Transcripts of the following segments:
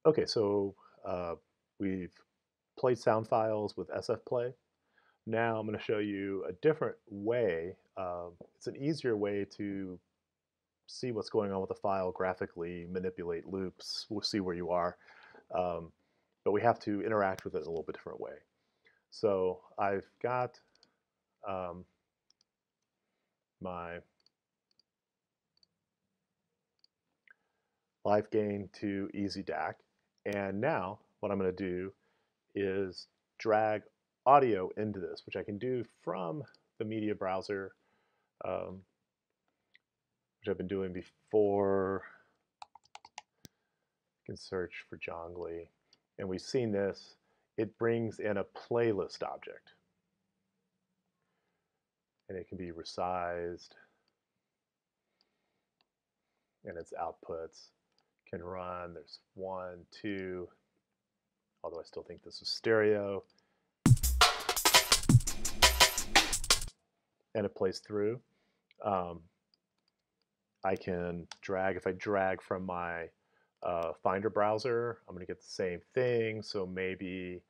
Okay, so we've played sound files with SFplay. Now I'm going to show you a different way. It's an easier way to see what's going on with the file graphically, manipulate loops. We'll see where you are. Um, but we have to interact with it in a little bit different way. So I've got um, my live gain to EZDAC. And now what I'm going to do is drag audio into this, which I can do from the media browser, um, which I've been doing before. You can search for Jongli. And we've seen this. It brings in a playlist object. And it can be resized. And its outputs can run. There's 1, 2, although I still think this is stereo. And it plays through. I can drag, if I drag from my Finder browser, I'm going to get the same thing. So maybe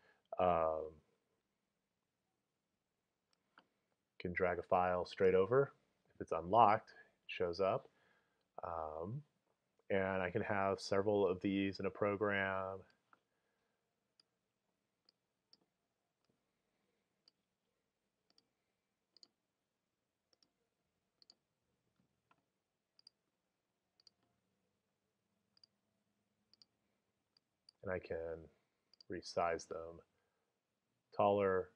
can drag a file straight over. If it's unlocked, it shows up. And I can have several of these in a program. And I can resize them taller.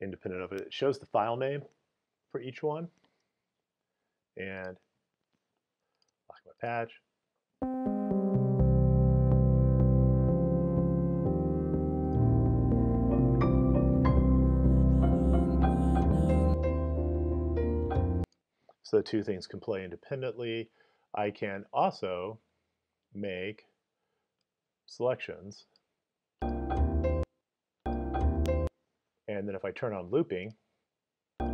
Independent of it. It shows the file name for each one. And lock my patch. So the two things can play independently. I can also make selections. And then if I turn on looping, and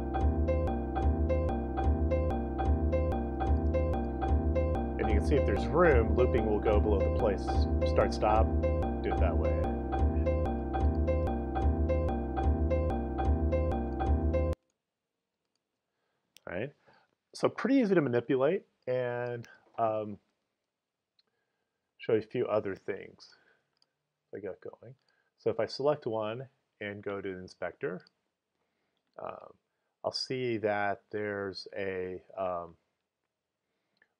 you can see if there's room, looping will go below the place start stop. Do it that way. All right. So pretty easy to manipulate, and show you a few other things I got going. So if I select one and go to the inspector, I'll see that there's a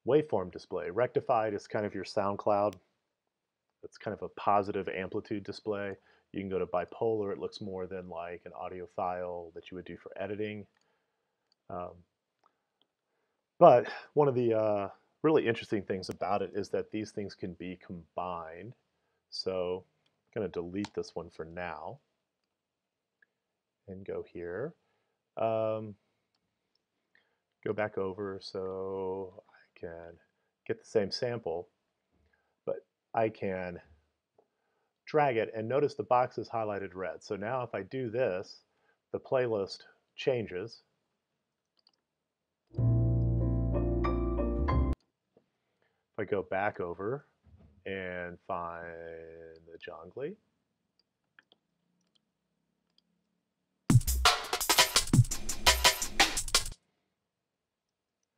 waveform display. Rectified is kind of your SoundCloud. It's kind of a positive amplitude display. You can go to bipolar. It looks more than like an audio file that you would do for editing. But one of the really interesting things about it is that these things can be combined. So I'm going to delete this one for now and go here. Go back over so I can get the same sample, but I can drag it, and notice the box is highlighted red. So now if I do this, the playlist changes. If I go back over and find the Jongli,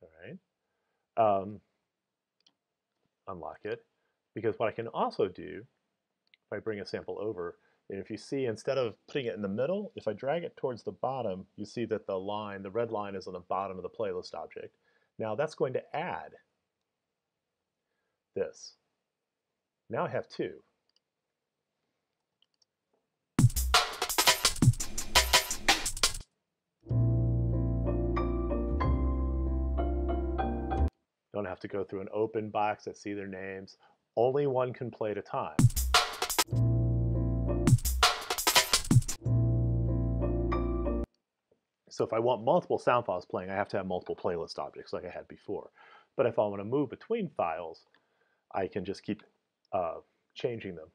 all right, unlock it, because what I can also do, if I bring a sample over, and if you see, instead of putting it in the middle, if I drag it towards the bottom, you see that the line, the red line, is on the bottom of the playlist object. Now that's going to add this. Now I have two. Don't have to go through an open box that see their names. Only one can play at a time. So if I want multiple sound files playing, I have to have multiple playlist objects like I had before. But if I want to move between files, I can just keep changing them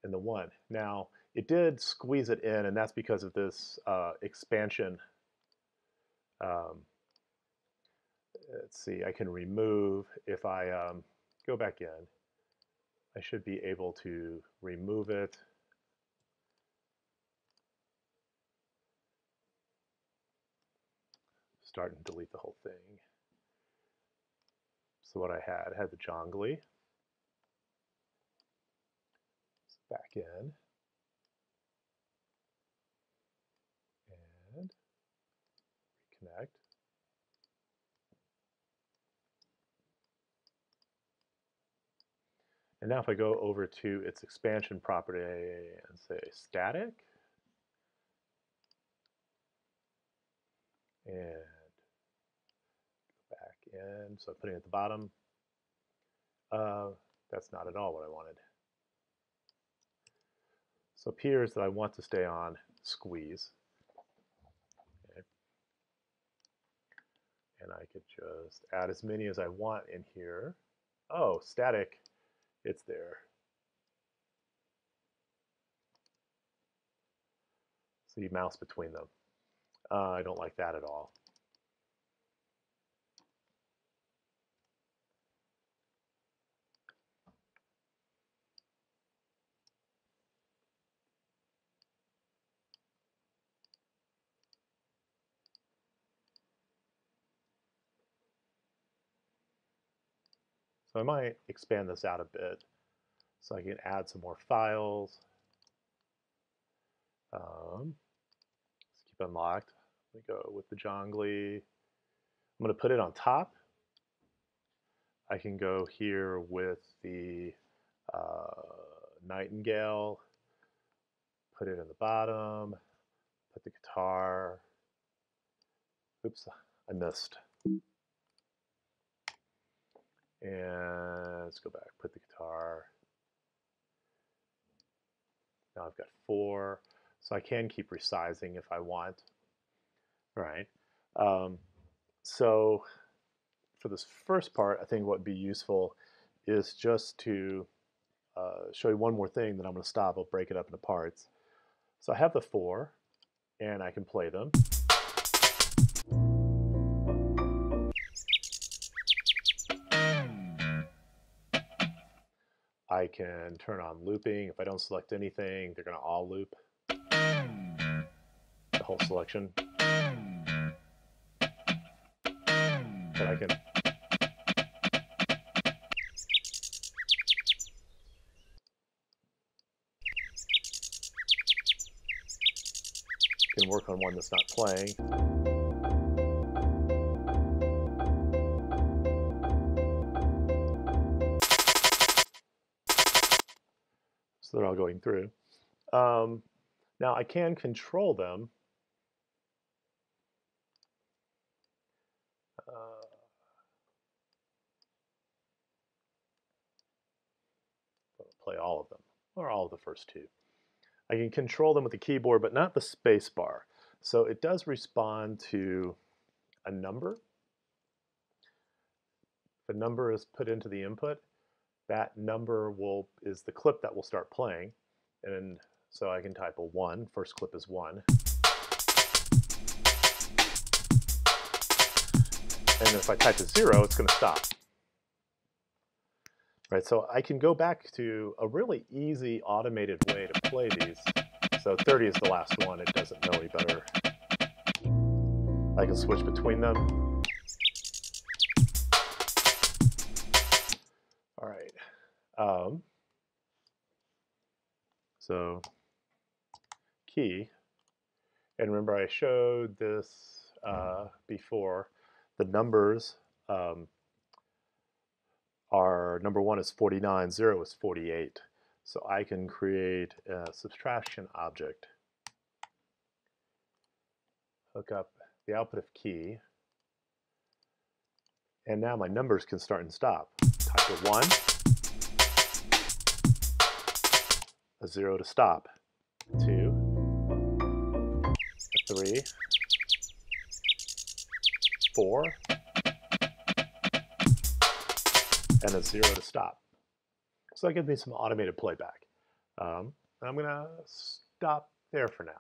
in the one. Now, it did squeeze it in, and that's because of this expansion Let's see, I can remove, if I go back in, I should be able to remove it. Start and delete the whole thing. So what I had the jongly. Back in. And reconnect. And now if I go over to its expansion property and say static, and go back in, so I'm putting it at the bottom. That's not at all what I wanted. So it appears that I want to stay on squeeze. Okay. And I could just add as many as I want in here. Oh, static, it's there. So you mouse between them. I don't like that at all. So I might expand this out a bit so I can add some more files. Let's keep unlocked. We go with the jongly. I'm going to put it on top. I can go here with the nightingale, put it in the bottom, put the guitar. Oops, I missed. And let's go back, put the guitar. Now I've got 4, so I can keep resizing if I want. All right. So for this first part, I think what would be useful is just to show you one more thing, then I'm going to stop. I'll break it up into parts. So I have the 4, and I can play them. I can turn on looping. If I don't select anything, they're going to all loop. The whole selection. But I can work on one that's not playing. So they're all going through. Now I can control them. Play all of them, or all of the first 2. I can control them with the keyboard, but not the space bar. So it does respond to a number. If a number is put into the input, that number is the clip that will start playing. And so I can type a 1, first clip is 1. And if I type a 0, it's going to stop. Right, so I can go back to a really easy automated way to play these. So 30 is the last one, it doesn't know any better. I can switch between them. All right. So key, and remember I showed this before. The numbers are, number 1 is 49, 0 is 48. So I can create a subtraction object, hook up the output of key, and now my numbers can start and stop. Type a 1, a 0 to stop, 2, a 3, 4, and a 0 to stop. So that gives me some automated playback. I'm going to stop there for now.